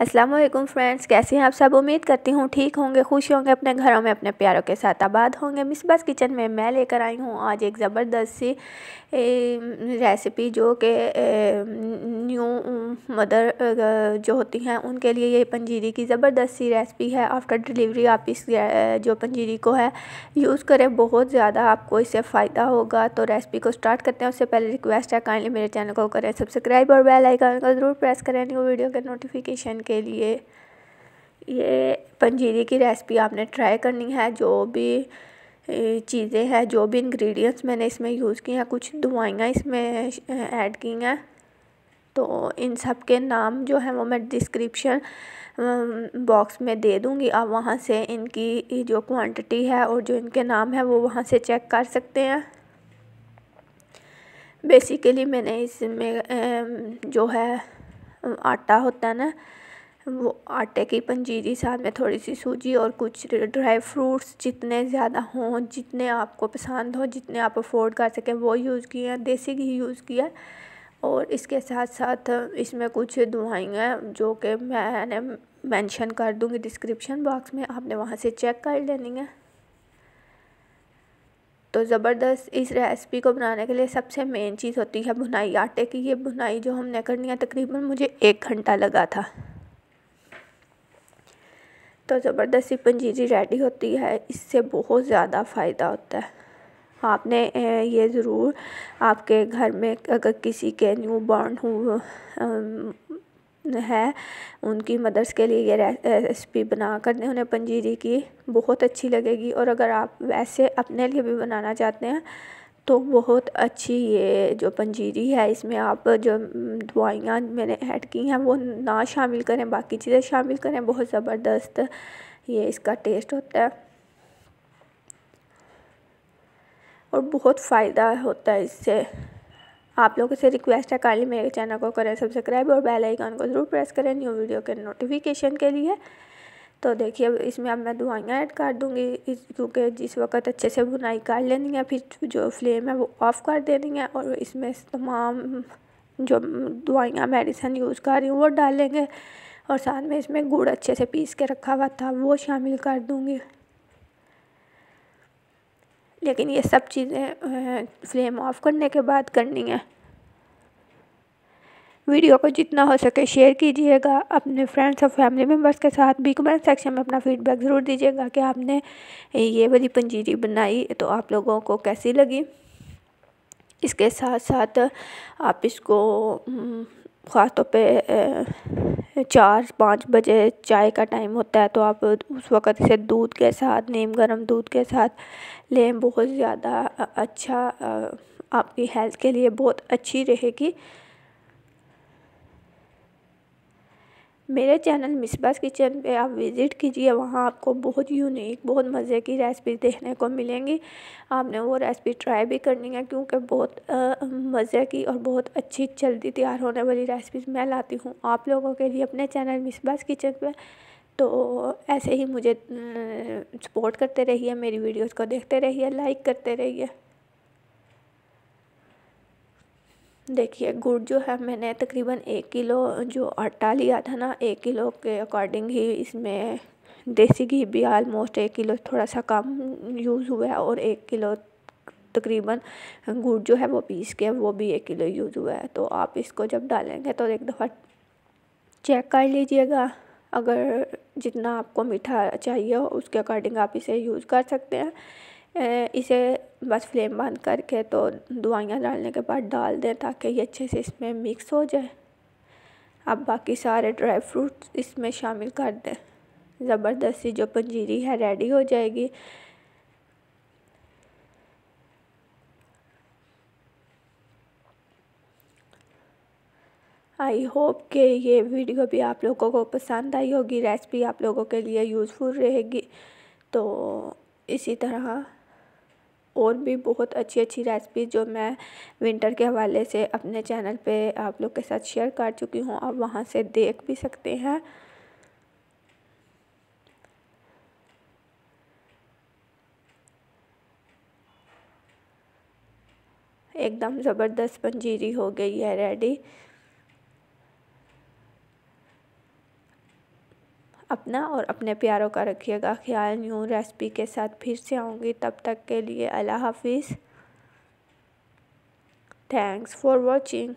अस्सलाम वालेकुम फ्रेंड्स, कैसे हैं आप सब। उम्मीद करती हूँ ठीक होंगे, खुश होंगे, अपने घरों में अपने प्यारों के साथ आबाद होंगे। मिसबास किचन में मैं लेकर आई हूँ आज एक ज़बरदस्त सी रेसिपी जो कि न्यू मदर जो होती हैं उनके लिए ये पंजीरी की ज़बरदस्त सी रेसिपी है। आफ्टर डिलीवरी आप इस जो पंजीरी को है यूज़ करें, बहुत ज़्यादा आपको इससे फ़ायदा होगा। तो रेसिपी को स्टार्ट करते हैं। उससे पहले रिक्वेस्ट है, काइंडली मेरे चैनल को करें सब्सक्राइब और बेल आइकन को ज़रूर प्रेस करें न्यू वीडियो के नोटिफिकेशन के लिए। ये पंजीरी की रेसिपी आपने ट्राई करनी है। जो भी चीज़ें हैं, जो भी इंग्रेडिएंट्स मैंने इसमें यूज़ की हैं, कुछ दवाइयाँ इसमें ऐड की हैं, तो इन सब के नाम जो हैं वो मैं डिस्क्रिप्शन बॉक्स में दे दूँगी। आप वहाँ से इनकी जो क्वांटिटी है और जो इनके नाम है वो वहाँ से चेक कर सकते हैं। बेसिकली मैंने इसमें जो है आटा होता है ना, वो आटे की पंजीरी, साथ में थोड़ी सी सूजी और कुछ ड्राई फ्रूट्स जितने ज़्यादा हों, जितने आपको पसंद हो, जितने आप अफोर्ड कर सकें वो यूज़ किए हैं। देसी घी यूज़ किया है और इसके साथ साथ इसमें कुछ दवाइयाँ जो कि मैंने मेंशन कर दूँगी डिस्क्रिप्शन बॉक्स में, आपने वहाँ से चेक कर लेनी है। तो ज़बरदस्त इस रेसिपी को बनाने के लिए सबसे मेन चीज़ होती है भुनाई आटे की। ये भुनाई जो हमने करनी है तकरीबन मुझे 1 घंटा लगा था। तो ज़बरदस्त सी पंजीरी रेडी होती है, इससे बहुत ज़्यादा फ़ायदा होता है। आपने ये ज़रूर आपके घर में अगर किसी के न्यू बॉर्न है, उनकी मदर्स के लिए ये रेसिपी बना कर दें, उन्हें पंजीरी की बहुत अच्छी लगेगी। और अगर आप वैसे अपने लिए भी बनाना चाहते हैं तो बहुत अच्छी ये जो पंजीरी है, इसमें आप जो दवाइयाँ मैंने ऐड की हैं वो ना शामिल करें, बाकी चीज़ें शामिल करें। बहुत ज़बरदस्त ये इसका टेस्ट होता है और बहुत फ़ायदा होता है इससे। आप लोगों से रिक्वेस्ट है, काइंडली मेरे चैनल को करें सब्सक्राइब और बेल आइकन को ज़रूर प्रेस करें न्यू वीडियो के नोटिफिकेशन के लिए। तो देखिए इसमें अब मैं दवाइयाँ ऐड कर दूँगी, क्योंकि जिस वक्त अच्छे से भुनाई कर लेनी है, फिर जो फ्लेम है वो ऑफ़ कर देनी है और इसमें तमाम जो दवाइयाँ मेडिसिन यूज़ कर रही हूँ वो डालेंगे और साथ में इसमें गुड़ अच्छे से पीस के रखा हुआ था वो शामिल कर दूँगी। लेकिन ये सब चीज़ें फ्लेम ऑफ़ करने के बाद करनी है। वीडियो को जितना हो सके शेयर कीजिएगा अपने फ्रेंड्स और फैमिली मेम्बर्स के साथ भी। कमेंट सेक्शन में अपना फीडबैक ज़रूर दीजिएगा कि आपने ये वाली पंजीरी बनाई तो आप लोगों को कैसी लगी। इसके साथ साथ आप इसको ख़ास तौर पे 4-5 बजे चाय का टाइम होता है, तो आप उस वक़्त इसे दूध के साथ, नीम गर्म दूध के साथ लें। बहुत ज़्यादा अच्छा, आपकी हेल्थ के लिए बहुत अच्छी रहेगी। मेरे चैनल मिसबास किचन पे आप विज़िट कीजिए, वहाँ आपको बहुत यूनिक, बहुत मज़े की रेसिपी देखने को मिलेंगी। आपने वो रेसिपी ट्राई भी करनी है, क्योंकि बहुत मज़े की और बहुत अच्छी जल्दी तैयार होने वाली रेसिपीज़ मैं लाती हूँ आप लोगों के लिए अपने चैनल मिसबास किचन पे। तो ऐसे ही मुझे सपोर्ट करते रहिए, मेरी वीडियोज़ को देखते रहिए, लाइक करते रहिए। देखिए गुड़ जो है मैंने तकरीबन 1 किलो जो आटा लिया था ना, 1 किलो के अकॉर्डिंग ही इसमें देसी घी भी ऑलमोस्ट 1 किलो थोड़ा सा कम यूज़ हुआ है और 1 किलो तकरीबन गुड़ जो है वो पीस के वो भी 1 किलो यूज़ हुआ है। तो आप इसको जब डालेंगे तो एक दफ़ा चेक कर लीजिएगा, अगर जितना आपको मीठा चाहिए हो उसके अकॉर्डिंग आप इसे यूज़ कर सकते हैं। इसे बस फ्लेम बंद करके तो दवाइयाँ डालने के बाद डाल दें, ताकि ये अच्छे से इसमें मिक्स हो जाए। अब बाकी सारे ड्राई फ्रूट्स इसमें शामिल कर दें। ज़बरदस्त सी जो पंजीरी है रेडी हो जाएगी। आई होप कि ये वीडियो भी आप लोगों को पसंद आई होगी, रेसिपी आप लोगों के लिए यूज़फुल रहेगी। तो इसी तरह और भी बहुत अच्छी अच्छी रेसिपी जो मैं विंटर के हवाले से अपने चैनल पे आप लोग के साथ शेयर कर चुकी हूँ, आप वहाँ से देख भी सकते हैं। एकदम ज़बरदस्त पंजीरी हो गई है रेडी। अपना और अपने प्यारों का रखिएगा ख्याल। न्यू रेसिपी के साथ फिर से आऊँगी, तब तक के लिए अल्लाह हाफिज़। Thanks for watching.